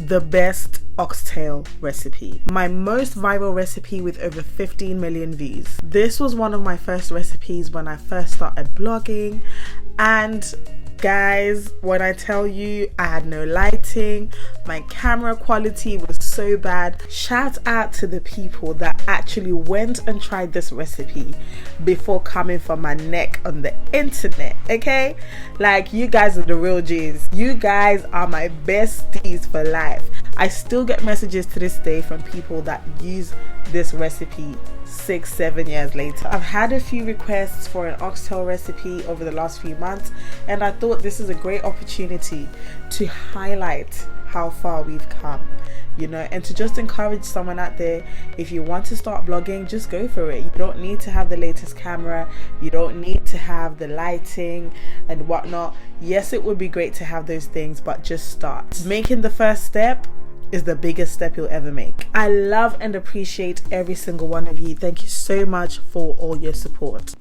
the best oxtail recipe. My most viral recipe with over 15 million views. This was one of my first recipes when I first started blogging, and guys, when I tell you I had no lighting, my camera quality was so bad. Shout out to the people that actually went and tried this recipe before coming for my neck on the internet, okay? Like, you guys are the real G's. You guys are my besties for life. I still get messages to this day from people that use this recipe 6-7 years later. I've had a few requests for an oxtail recipe over the last few months, and I thought this is a great opportunity to highlight how far we've come, you know, and to just encourage someone out there, if you want to start blogging, just go for it. You don't need to have the latest camera, you don't need to have the lighting and whatnot. Yes, it would be great to have those things, but just start. Making the first step is the biggest step you'll ever make. I love and appreciate every single one of you. Thank you so much for all your support.